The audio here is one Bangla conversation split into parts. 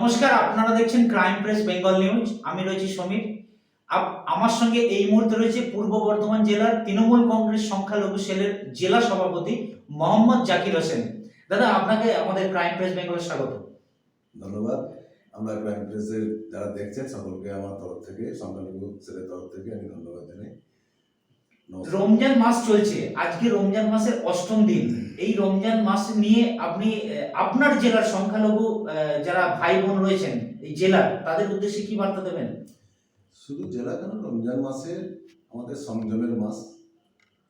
নমস্কার, আপনারা দেখছেন ক্রাইম প্রেস বেঙ্গল নিউজ। আমি রয়েছি সমীর। আমার সঙ্গে এই মুহূর্তে রয়েছে পূর্ব বর্ধমান জেলার তৃণমূল কংগ্রেস সংখ্যালঘু সেলের জেলা সভাপতি মোহাম্মদ জাকির হোসেন। দাদা, আপনাকে আমাদের ক্রাইম প্রেস বেঙ্গলে স্বাগত। ধন্যবাদ। আমরা ক্রাইম প্রেসের যারা দেখছেন সকলকে আমার তরফ থেকে, সংখ্যালঘু সেলের তরফ থেকে আমি ধন্যবাদ জানাই। রমজান মাস চলছে, আজকে রমজান মাসের অষ্টম দিন। এই রমজান মাস নিয়ে আপনি আপনার জেলার সংখ্যালঘু যারা ভাই বোন রয়েছেন এই জেলার, তাদের উদ্দেশ্যে কি বার্তা দেবেন? শুধু জেলা কেন, রমজান মাসে আমাদের সংযমের মাস,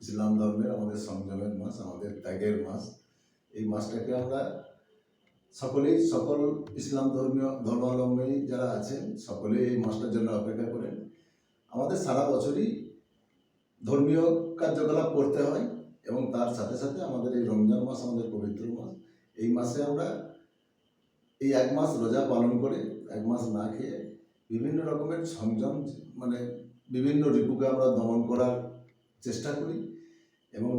ইসলাম ধর্মের আমাদের সংযমের মাস, আমাদের ত্যাগের মাস। এই মাসটাকে আমরা সকল ইসলাম ধর্মাবলম্বী যারা আছেন সকলেই এই মাসটার জন্য অপেক্ষা করেন। আমাদের সারা বছরই ধর্মীয় কার্যকলাপ করতে হয় এবং তার সাথে সাথে আমাদের এই রমজান মাস আমাদের পবিত্র মাস। এই মাসে আমরা এই এক মাস রোজা পালন করে, এক মাস না খেয়ে বিভিন্ন রকমের সংযম, মানে বিভিন্ন রিপুকে আমরা দমন করার চেষ্টা করি এবং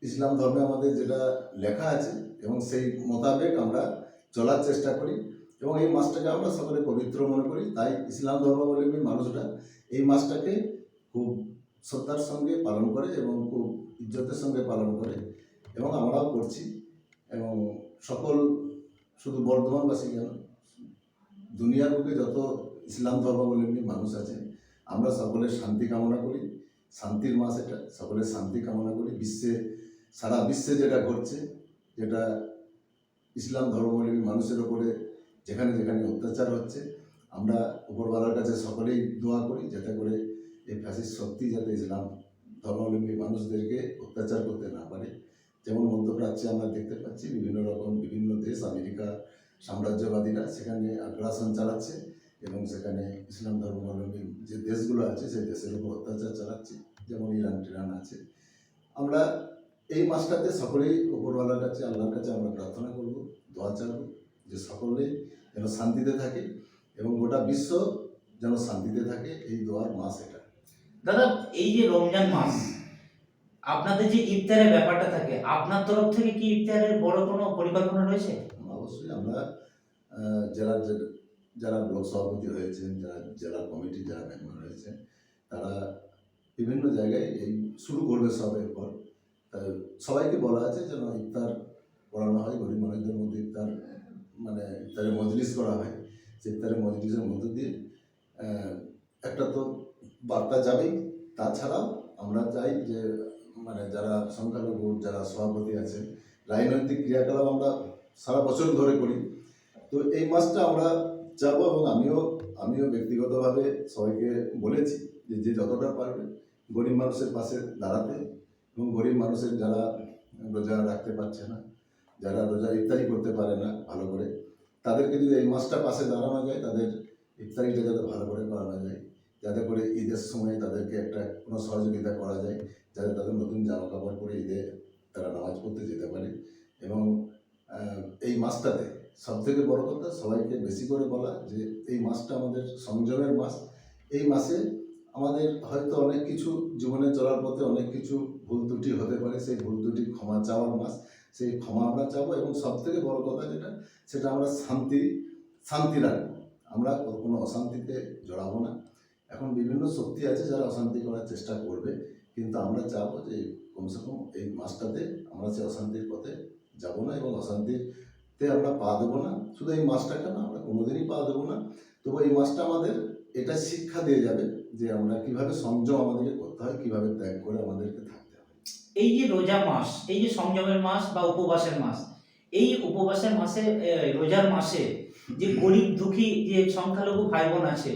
ইসলাম ধর্মে আমাদের যেটা লেখা আছে এবং সেই মোতাবেক আমরা চলার চেষ্টা করি এবং এই মাসটাকে আমরা সকলে পবিত্র মনে করি। তাই ইসলাম ধর্মাবলম্বী মানুষরা এই মাসটাকে খুব শ্রদ্ধার সঙ্গে পালন করে এবং খুব ইজ্জতের সঙ্গে পালন করে এবং আমরাও করছি। এবং সকল, শুধু বর্ধমানবাসী কেন, দুনিয়ার বুকে যত ইসলাম ধর্মাবলম্বী মানুষ আছে আমরা সকলের শান্তি কামনা করি। শান্তির মাস এটা, সকলের শান্তি কামনা করি। সারা বিশ্বে যেটা ঘটছে, যেটা ইসলাম ধর্মাবলম্বী মানুষের ওপরে যেখানে যেখানে অত্যাচার হচ্ছে, আমরা উপরওয়ালার কাছে সকলেই দোয়া করি যাতে করে এই ফ্যাসিস্ট শক্তি যাতে ইসলাম ধর্মাবলম্বী মানুষদেরকে অত্যাচার করতে না পারে। যেমন মধ্যপ্রাচ্যে আমরা দেখতে পাচ্ছি বিভিন্ন দেশ, আমেরিকা সাম্রাজ্যবাদীরা সেখানে আগ্রাসন চালাচ্ছে এবং সেখানে ইসলাম ধর্মাবলম্বী যে দেশগুলো আছে সেই দেশের উপর অত্যাচার চালাচ্ছে, যেমন ইরান আছে। আমরা এই মাসটাতে সকলেই উপরওয়ালার কাছে, আল্লাহর কাছে আমরা প্রার্থনা করব, দোয়া চাইব যে সকলেই যেন শান্তিতে থাকে এবং গোটা বিশ্ব যেন শান্তিতে থাকে। এই দোয়ার মাস এটা। দাদা, এই যে রমজান মাস, আপনাদের যে ইফতারের ব্যাপারটা থাকে, আপনার তরফ থেকে কি ইফতারের বড় কোনো পরিকল্পনা রয়েছে? অবশ্যই আমরা যারা ব্লক সভাপতি হয়েছেন, যারা জেলা কমিটি যারা মেম্বার হয়েছেন, তারা বিভিন্ন জায়গায় এই শুরু করবে সব। এরপর সবাইকে বলা আছে যেন ইফতার করানো হয়, গরিব মানুষদের মধ্যে ইফতারের মজলিস করা হয়। সেই ইফতারের মজলিসের মধ্য দিয়ে একটা তো বার্তা যাবেই। তাছাড়াও আমরা চাই যে যারা সংখ্যালঘু যারা সভাপতি আছেন, রাজনৈতিক ক্রিয়াকলাপ আমরা সারা বছর ধরে করি, তো এই মাসটা আমরা যাবো এবং আমিও ব্যক্তিগতভাবে সবাইকে বলেছি যে যতটা পারবে গরিব মানুষের পাশে দাঁড়াতে এবং গরিব মানুষের যারা রোজা রাখতে পারছে না, যারা রোজা ইফতারি করতে পারে না ভালো করে, তাদেরকে যদি এই মাসটা পাশে দাঁড়ানো যায়, তাদের ইফতারিটা যাতে ভালো করে করানো যায়, যাতে করে ঈদের সময় তাদেরকে একটা কোনো সহযোগিতা করা যায়, যাতে তাদের নতুন জামা কাপড় পরে ঈদে তারা নামাজ পড়তে যেতে পারে। এবং এই মাসটাতে সবথেকে বড় কথা সবাইকে বেশি করে বলা যে এই মাসটা আমাদের সংযমের মাস। এই মাসে আমাদের হয়তো অনেক কিছু জীবনে চলার পথে অনেক কিছু ভুল ত্রুটি হতে পারে, সেই ভুল ত্রুটি ক্ষমা চাওয়ার মাস। সেই ক্ষমা আমরা চাবো এবং সবথেকে বড় কথা সেটা আমরা শান্তি রাখবো। আমরা কোনো অশান্তিতে জড়াবো না। এখন বিভিন্ন শক্তি আছে যারা অশান্তি করার চেষ্টা করবে, কিন্তু আমরা চাবো যে কমসে কম এই মাসটাতে আমরা সেই অশান্তির পথে যাব না এবং অশান্তিতে আমরা পা দেবো না। শুধু এই মাসটা কেন, আমরা কোনোদিনই পা দেবো না। তবু এই মাসটা আমাদের এটা শিক্ষা দিয়ে যাবে যে আমরা কিভাবে সংযম আমাদেরকে করতে হয়, কিভাবে ত্যাগ করে আমাদেরকে থাকতে হয়। এই যে রোজা মাস, এই যে সংযমের মাস বা উপবাসের মাস, এই উপবাসের মাসে, রোজার মাসে যে গরিব দুঃখী যে সংখ্যালঘু ভাই বোন আছে,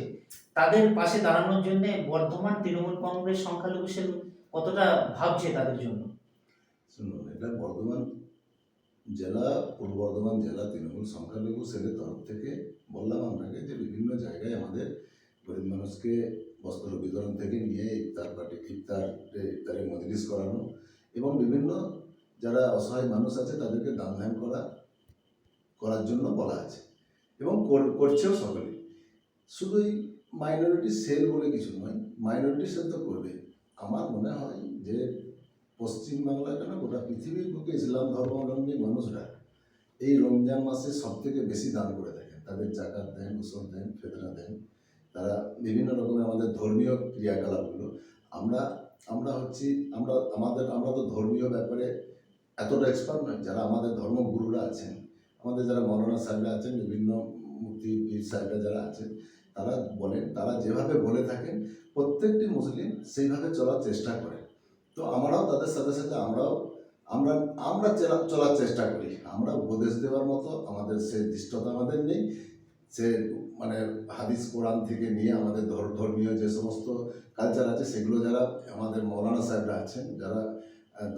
তাদের পাশে দাঁড়ানোর জন্য বর্ধমান তৃণমূল কংগ্রেস সংখ্যালঘু সেল কতটা ভাবছে তাদের জন্য? শুনুন, এটা বর্ধমান জেলা, পূর্ব বর্ধমান জেলা তৃণমূল সংখ্যালঘু সেলের তরফ থেকে বললাম আপনাকে যে বিভিন্ন জায়গায় আমাদের গরিব মানুষকে বস্ত্র বিতরণ থেকে নিয়ে ইফতারের মজলিস করানো এবং বিভিন্ন যারা অসহায় মানুষ আছে তাদেরকে দান ধ্যান করার জন্য বলা আছে এবং করছেও সকলে। শুধু এই মাইনরিটি সেল বলে কিছু নয়, মাইনরিটি সেল তো করবে। আমার মনে হয় যে পশ্চিমবাংলা কেন গোটা পৃথিবীর বুকে ইসলাম ধর্মাবলম্বী মানুষরা এই রমজান মাসে সব থেকে বেশি দান করে থাকেন। তাদের জাকাত দেন, উসর দেন, ফেতরা দেন, তারা বিভিন্ন রকমের আমাদের ধর্মীয় ক্রিয়াকলাপগুলো আমরা আমরা হচ্ছি আমরা তো ধর্মীয় ব্যাপারে এতটা এক্সপার্ট নয়। যারা আমাদের ধর্মগুরুরা আছেন, আমাদের যারা মৌলানা সাহেবরা আছেন, বিভিন্ন মুফতি পীর সাহেবরা যারা আছেন, তারা বলেন, তারা যেভাবে বলে থাকেন প্রত্যেকটি মুসলিম সেইভাবে চলার চেষ্টা করে। তো আমরাও তাদের সাথে সাথে আমরা আমরা চলার চেষ্টা করি। আমরা উপদেশ দেওয়ার মতো আমাদের সে দৃষ্টতা আমাদের নেই। সে মানে হাদিস কোরআন থেকে নিয়ে আমাদের ধর্মীয় যে সমস্ত কালচার আছে সেগুলো যারা আমাদের মৌলানা সাহেবরা আছেন, যারা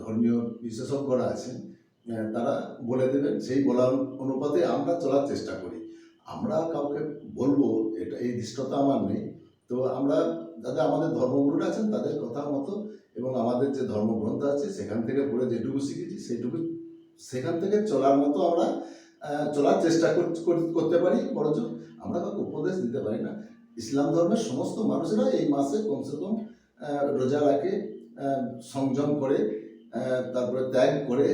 ধর্মীয় বিশেষজ্ঞরা আছেন, তারা বলে দেবেন, সেই বলার অনুপাতে আমরা চলার চেষ্টা করি। আমরা কাউকে বলবো এটা এই দৃষ্টতা আমার নেই। তো আমরা যাদের আমাদের ধর্মগুরুরা আছেন তাদের কথা মতো এবং আমাদের যে ধর্মগ্রন্থ আছে সেখান থেকে পড়ে যেটুকু শিখেছি সেইটুকু সেখান থেকে চলার মতো আমরা চলার চেষ্টা করতে পারি। বরঞ্চ আমরা কাউকে উপদেশ দিতে পারি না। ইসলাম ধর্মের সমস্ত মানুষেরা এই মাসে কমসে কম রোজা রাখে, সংযম করে, তারপরে ত্যাগ করে,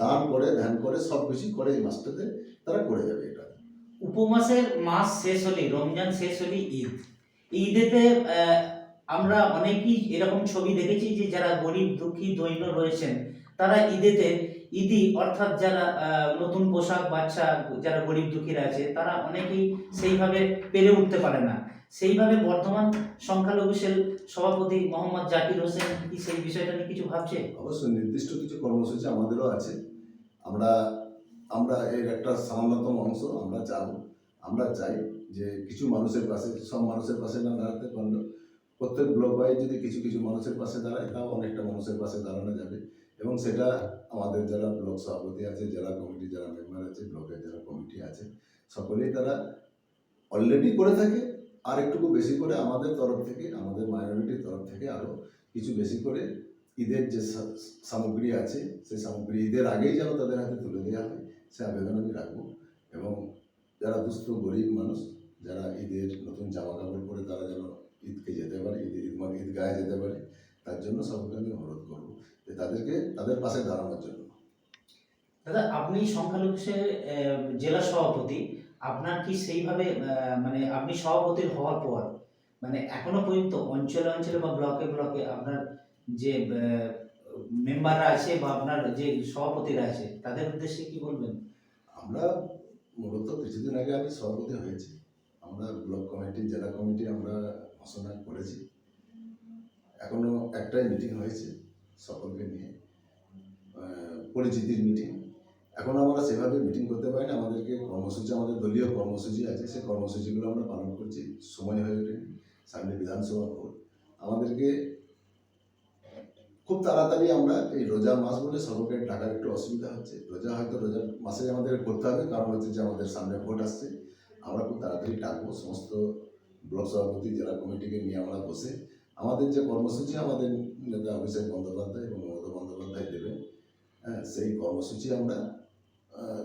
দান করে, ধ্যান করে, সব কিছু করে এই মাসটাতে তারা করে যাবে। এটা উপবাসের মাস শেষ হলে, রমজান শেষ হলে ঈদ, ঈদেতে আমরা অনেকেই এরকম ছবি দেখেছি যে যারা গরিব দুঃখী দৈন্য রয়েছেন তারা ঈদি অর্থাৎ যারা নতুন পোশাক বাচ্চা যারা গরিব দুঃখীরা আছে তারা অনেকেই সেইভাবে পেরে উঠতে পারে না। সেইভাবে বর্তমান সংখ্যালঘু সেল সভাপতি মোহাম্মদ জাকির হোসেন কি সেই বিষয়টা নিয়ে কিছু ভাবছে? অবশ্যই নির্দিষ্ট কিছু কর্মসূচি আমাদেরও আছে। আমরা আমরা এর একটা সামান্যতম অংশ আমরা যাব। আমরা চাই যে কিছু মানুষের পাশে, সব মানুষের পাশে না দাঁড়াতে পারলেও প্রত্যেক ব্লক ওয়াইজ যদি কিছু কিছু মানুষের পাশে দাঁড়ায় তাও অনেকটা মানুষের পাশে দাঁড়ানো যাবে। এবং সেটা আমাদের যারা ব্লক সভাপতি আছে, জেলা কমিটি যারা মেম্বার আছে, ব্লকের যারা কমিটি আছে, সকলেই তারা অলরেডি করে থাকে। আর একটুকু বেশি করে আমাদের তরফ থেকে, আমাদের মাইনরিটির তরফ থেকে আরও কিছু বেশি করে ঈদের যে সামগ্রী আছে সেই সামগ্রী ঈদের আগেই যেন তাদের হাতে তুলে দেওয়া হয় সে আবেদন আমি রাখবো। এবং যারা দুস্থ গরিব মানুষ যারা ঈদের নতুন জামা কাপড় পরে তারা যেন ঈদকে যেতে পারে, ঈদগাহে যেতে পারে, তার জন্য সকলকে আমি অনুরোধ করবো যে তাদেরকে তাদের পাশে দাঁড়ানোর জন্য। দাদা, আপনি সংখ্যালঘু সেল জেলা সভাপতি, আপনার কি সেইভাবে মানে আপনি সভাপতি হওয়ার পর মানে এখনো পর্যন্ত অঞ্চলে অঞ্চলে বা ব্লকে ব্লকে আপনার যে মেম্বাররা আছে বা আপনার যে সভাপতিরা আছে তাদের উদ্দেশ্যে কি বলবেন? আমরা মূলত কিছুদিন আগে আমি সভাপতি হয়েছি। আমরা ব্লক কমিটি, জেলা কমিটি আমরা ঘোষণা করেছি। এখনো একটাই মিটিং হয়েছে সকলকে নিয়ে, পরিচিতির মিটিং। এখন আমরা সেভাবে মিটিং করতে পারি না। আমাদেরকে কর্মসূচি, আমাদের দলীয় কর্মসূচি আছে, সেই কর্মসূচিগুলো আমরা পালন করছি, সময় হয়ে ওঠেনি। সামনে বিধানসভা ভোট, আমাদেরকে খুব তাড়াতাড়ি আমরা এই রোজার মাস বলে সকলকে টাকার একটু অসুবিধা হচ্ছে। রোজার মাসে আমাদের করতে হবে, কারণ হচ্ছে যে আমাদের সামনে ভোট আসছে। আমরা খুব তাড়াতাড়ি ডাকবো সমস্ত ব্লক সভাপতি, জেলা কমিটিকে নিয়ে আমরা বসে আমাদের যে কর্মসূচি আমাদের নেতা অভিষেক বন্দ্যোপাধ্যায় এবং মমতা বন্দ্যোপাধ্যায় দেবেন, সেই কর্মসূচি আমরা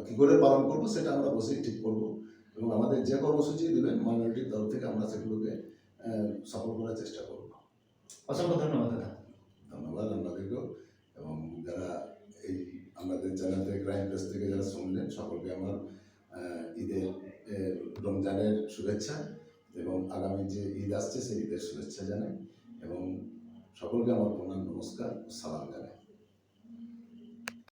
কী করে পালন করব সেটা আমরা বসেই ঠিক করব। এবং আমাদের যে কর্মসূচি দেবেন মাইনরিটির তরফ থেকে আমরা সেগুলোকে সফল করার চেষ্টা করব। অসংখ্য ধন্যবাদ দাদা। ধন্যবাদ আপনাদেরকেও। এবং যারা এই আমাদের চ্যানেল থেকে, ক্রাইম প্রেস থেকে যারা শুনলেন, সকলকে আমার ঈদের রমজানের শুভেচ্ছা এবং আগামী যে ঈদ আসছে সেই ঈদের শুভেচ্ছা জানাই এবং সকলকে আমার প্রণাম, নমস্কার, সালাম জানাই।